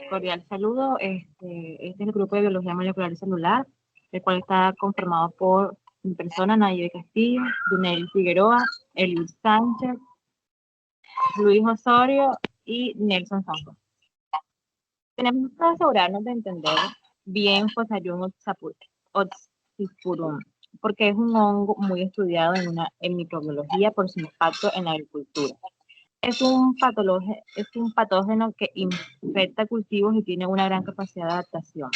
Cordial saludo. Este es el grupo de Biología Molecular y Celular, el cual está conformado por mi persona, Nayib Castillo, Dunel Figueroa, Eliud Sánchez, Luis Osorio y Nelson Santos. Tenemos que asegurarnos de entender bien Fusarium oxysporum, porque es un hongo muy estudiado en microbiología por su impacto en la agricultura. Es un patógeno que infecta cultivos y tiene una gran capacidad de adaptación.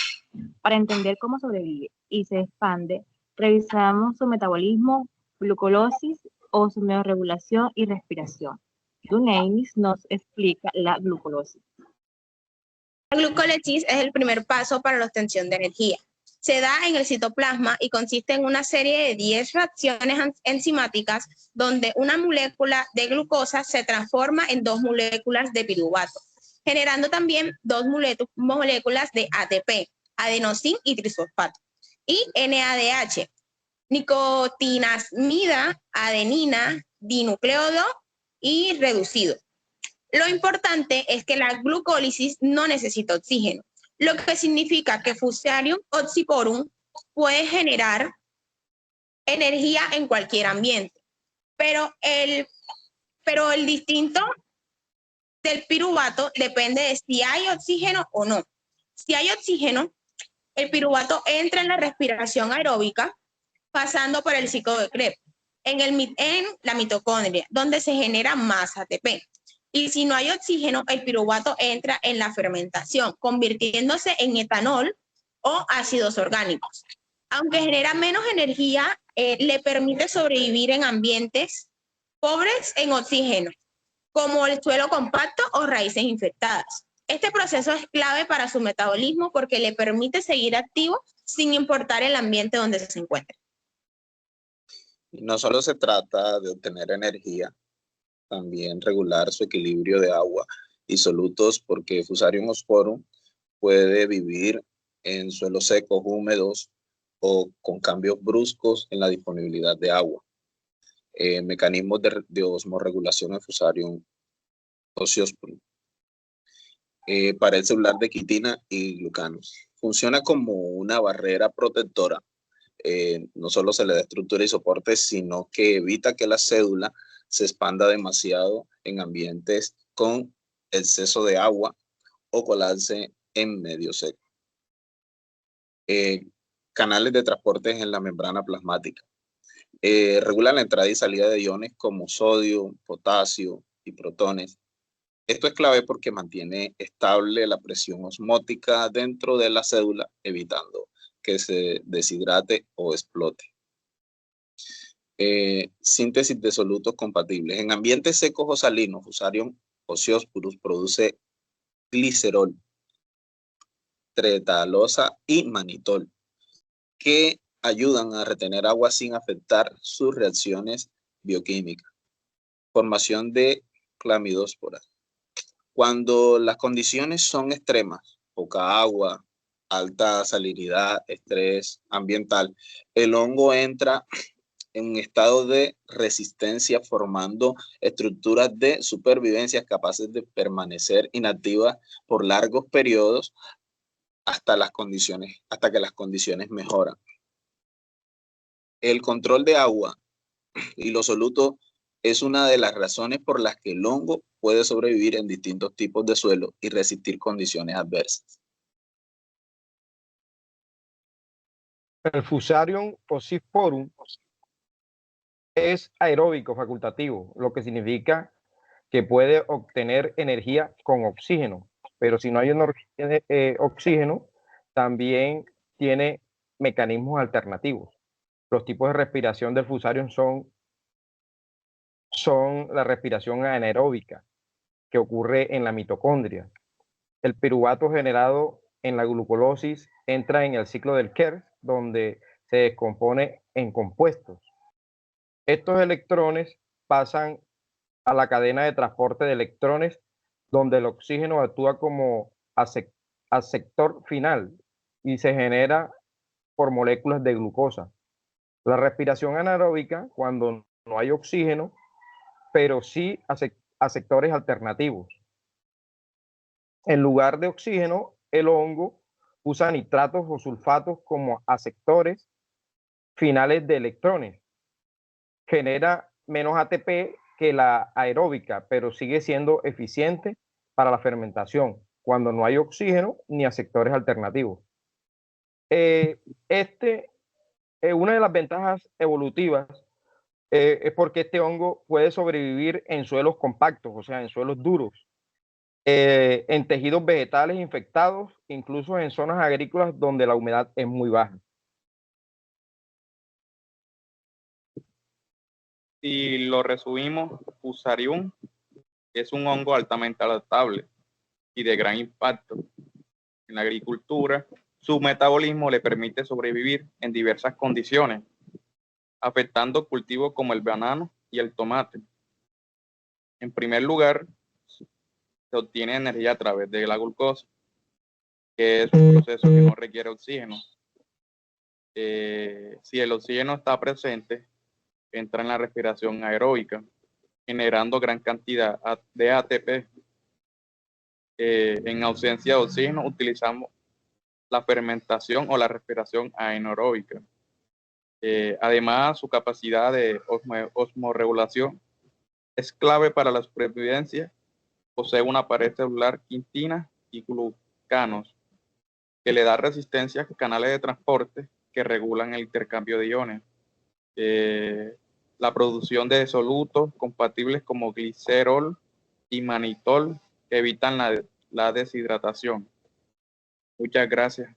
Para entender cómo sobrevive y se expande, revisamos su metabolismo, glucólisis, osmoregulación y respiración. Dunamis nos explica la glucólisis. La glucólisis es el primer paso para la obtención de energía. Se da en el citoplasma y consiste en una serie de 10 reacciones enzimáticas donde una molécula de glucosa se transforma en 2 moléculas de piruvato, generando también 2 moléculas de ATP, adenosín y trisfosfato, y NADH, nicotinamida, adenina, dinucleodo y reducido. Lo importante es que la glucólisis no necesita oxígeno, lo que significa que Fusarium oxysporum puede generar energía en cualquier ambiente. Pero el distinto del piruvato depende de si hay oxígeno o no. Si hay oxígeno, el piruvato entra en la respiración aeróbica pasando por el ciclo de Krebs en la mitocondria, donde se genera más ATP. Y si no hay oxígeno, el piruvato entra en la fermentación, convirtiéndose en etanol o ácidos orgánicos. Aunque genera menos energía, le permite sobrevivir en ambientes pobres en oxígeno, como el suelo compacto o raíces infectadas. Este proceso es clave para su metabolismo porque le permite seguir activo sin importar el ambiente donde se encuentre. No solo se trata de obtener energía, también regular su equilibrio de agua y solutos, porque Fusarium oxysporum puede vivir en suelos secos, húmedos o con cambios bruscos en la disponibilidad de agua. Mecanismos de osmorregulación en Fusarium oxysporum. Pared celular de quitina y glucanos. Funciona como una barrera protectora. No solo se le da estructura y soporte, sino que evita que la célula se expanda demasiado en ambientes con exceso de agua o colapse en medio seco. Canales de transporte en la membrana plasmática. Regula la entrada y salida de iones como sodio, potasio y protones. Esto es clave porque mantiene estable la presión osmótica dentro de la célula, evitando que se deshidrate o explote. Síntesis de solutos compatibles. En ambientes secos o salinos, Fusarium oxysporum produce glicerol, tretalosa y manitol, que ayudan a retener agua sin afectar sus reacciones bioquímicas. Formación de clamidósporas. Cuando las condiciones son extremas, poca agua, alta salinidad, estrés ambiental, el hongo entra en un estado de resistencia formando estructuras de supervivencia capaces de permanecer inactivas por largos periodos hasta que las condiciones mejoran. El control de agua y los solutos es una de las razones por las que el hongo puede sobrevivir en distintos tipos de suelo y resistir condiciones adversas. El Fusarium oxysporum es aeróbico facultativo, lo que significa que puede obtener energía con oxígeno, pero si no hay oxígeno, también tiene mecanismos alternativos. Los tipos de respiración del Fusarium son la respiración anaeróbica, que ocurre en la mitocondria. El piruvato generado en la glucólisis entra en el ciclo del Krebs, donde se descompone en compuestos. Estos electrones pasan a la cadena de transporte de electrones, donde el oxígeno actúa como aceptor final y se genera por moléculas de glucosa. La respiración anaeróbica, cuando no hay oxígeno, pero sí aceptores alternativos. En lugar de oxígeno, el hongo usa nitratos o sulfatos como aceptores finales de electrones. Genera menos ATP que la aeróbica, pero sigue siendo eficiente para la fermentación cuando no hay oxígeno ni aceptores alternativos. Una de las ventajas evolutivas es porque este hongo puede sobrevivir en suelos compactos, o sea, en suelos duros, en tejidos vegetales infectados, incluso en zonas agrícolas donde la humedad es muy baja. Si lo resumimos, Fusarium es un hongo altamente adaptable y de gran impacto en la agricultura. Su metabolismo le permite sobrevivir en diversas condiciones, afectando cultivos como el banano y el tomate. En primer lugar, se obtiene energía a través de la glucosa, que es un proceso que no requiere oxígeno. Si el oxígeno está presente, entra en la respiración aeróbica, generando gran cantidad de ATP. En ausencia de oxígeno, utilizamos la fermentación o la respiración anaeróbica. Además, su capacidad de osmorregulación es clave para la supervivencia. Posee una pared celular quitina y glucanos que le da resistencia a canales de transporte que regulan el intercambio de iones. La producción de solutos compatibles como glicerol y manitol que evitan la deshidratación. Muchas gracias.